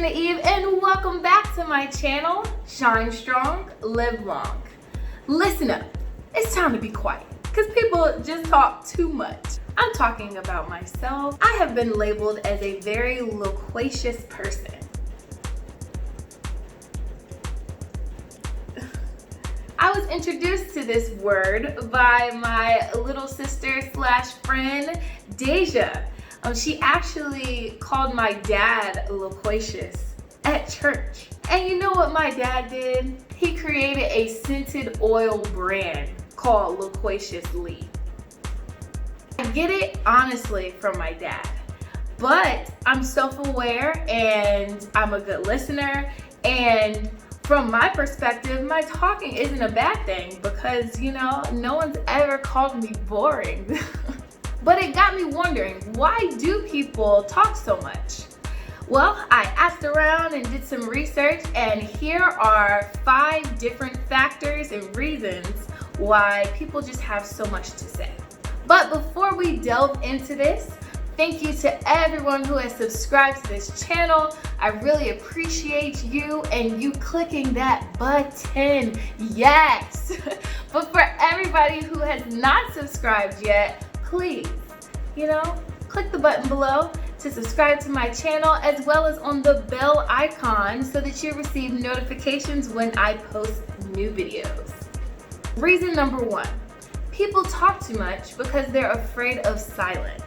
Christina Eve, and welcome back to my channel, Shinestrong, Live Long. Listen up, it's time to be quiet, because people just talk too much. I'm talking about myself. I have been labeled as a very loquacious person. I was introduced to this word by my little sister slash friend, Deja. She actually called my dad loquacious at church. And you know what my dad did? He created a scented oil brand called Loquacious-tending. I get it, honestly, from my dad. But I'm self-aware and I'm a good listener. And from my perspective, my talking isn't a bad thing because, you know, no one's ever called me boring. But it got me wondering, why do people talk so much? Well, I asked around and did some research, and here are 5 different factors and reasons why people just have so much to say. But before we delve into this, thank you to everyone who has subscribed to this channel. I really appreciate you and you clicking that button. Yes! But for everybody who has not subscribed yet, please, click the button below to subscribe to my channel, as well as on the bell icon so that you receive notifications when I post new videos. Reason number 1, people talk too much because they're afraid of silence.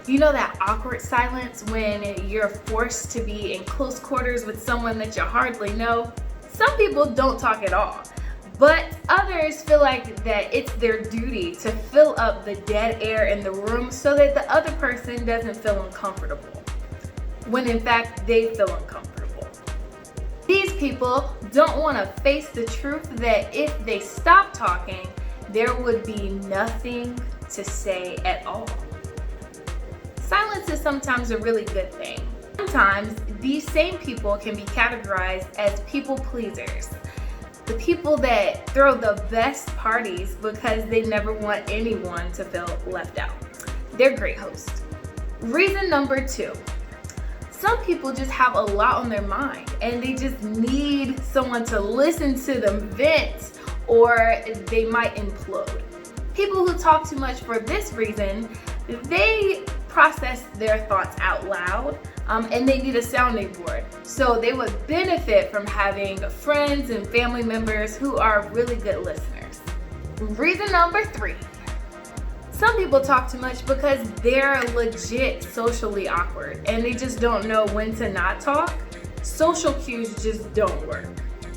You know that awkward silence when you're forced to be in close quarters with someone that you hardly know? Some people don't talk at all. But others feel like that it's their duty to fill up the dead air in the room so that the other person doesn't feel uncomfortable, when in fact they feel uncomfortable. These people don't want to face the truth that if they stop talking, there would be nothing to say at all. Silence is sometimes a really good thing. Sometimes these same people can be categorized as people pleasers. The people that throw the best parties because they never want anyone to feel left out. They're great hosts. Reason number 2, some people just have a lot on their mind and they just need someone to listen to them vent, or they might implode. People who talk too much for this reason, they process their thoughts out loud. And they need a sounding board. So they would benefit from having friends and family members who are really good listeners. Reason number 3, some people talk too much because they're legit socially awkward and they just don't know when to not talk. Social cues just don't work.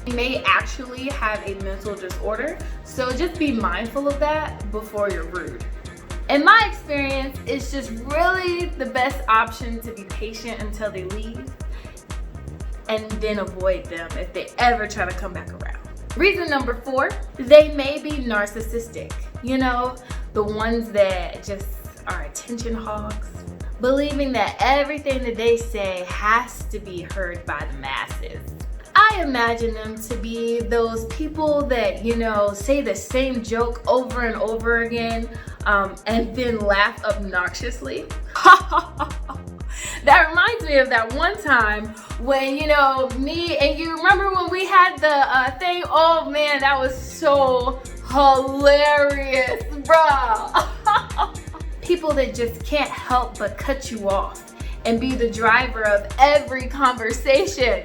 You may actually have a mental disorder, so just be mindful of that before you're rude. In my experience, it's just really the best option to be patient until they leave and then avoid them if they ever try to come back around. Reason number 4, they may be narcissistic. You know, the ones that just are attention hogs, believing that everything that they say has to be heard by the masses. I imagine them to be those people that, say the same joke over and over again, and then laugh obnoxiously. That reminds me of that one time when, me and you remember when we had the thing? Oh man, that was so hilarious, bruh. People that just can't help but cut you off and be the driver of every conversation,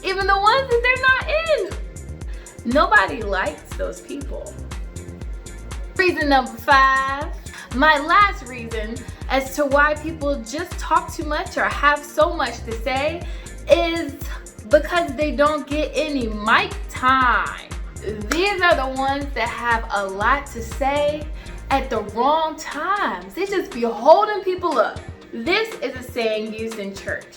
even the ones that they're not in. Nobody likes those people. Reason number 5, my last reason as to why people just talk too much or have so much to say is because they don't get any mic time. These are the ones that have a lot to say at the wrong times. They just be holding people up. This is a saying used in church,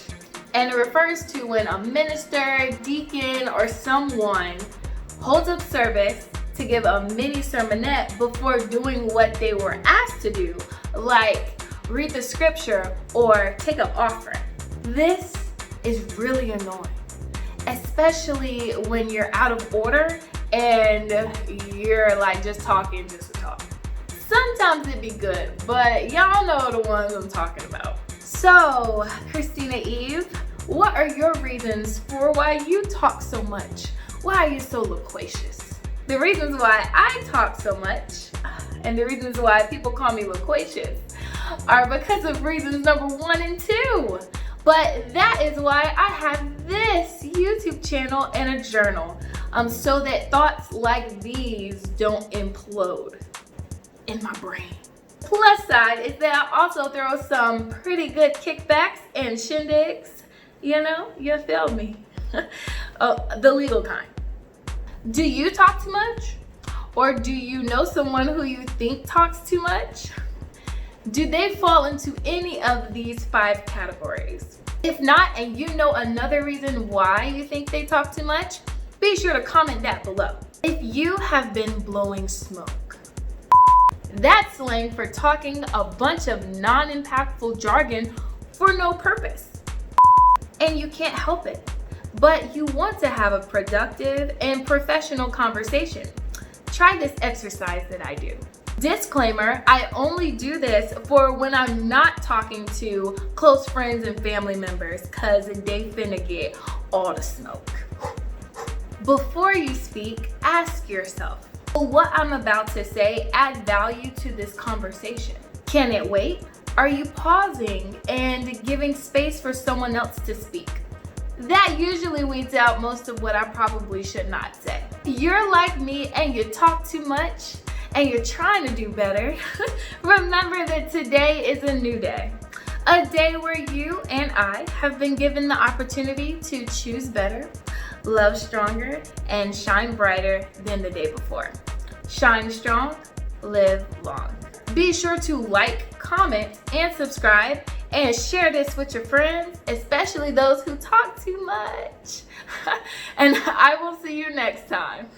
and it refers to when a minister, deacon, or someone holds up service to give a mini sermonette before doing what they were asked to do, like read the scripture or take an offering. This is really annoying, especially when you're out of order and you're like just talking just to talk. Sometimes it'd be good, but y'all know the ones I'm talking about. So, Christina Eve, What are your reasons for why you talk so much? Why are you so loquacious? The reasons why I talk so much and the reasons why people call me loquacious are because of reasons number 1 and 2. But that is why I have this YouTube channel and a journal, so that thoughts like these don't implode in my brain. Plus side is that I also throw some pretty good kickbacks and shindigs. You know, you feel me? The legal kind. Do you talk too much? Or do you know someone who you think talks too much? Do they fall into any of these 5 categories? If not, and you know another reason why you think they talk too much, be sure to comment that below. If you have been blowing smoke, that's slang for talking a bunch of non-impactful jargon for no purpose. And you can't help it, but you want to have a productive and professional conversation. Try this exercise that I do. Disclaimer, I only do this for when I'm not talking to close friends and family members, cause they finna get all the smoke. Before you speak, ask yourself, will what I'm about to say add value to this conversation? Can it wait? Are you pausing and giving space for someone else to speak? That usually weeds out most of what I probably should not say. You're like me and you talk too much and you're trying to do better. Remember that today is a new day. A day where you and I have been given the opportunity to choose better, love stronger, and shine brighter than the day before. Shine strong, live long. Be sure to like, comment, and subscribe, and share this with your friends, especially those who talk too much. And I will see you next time.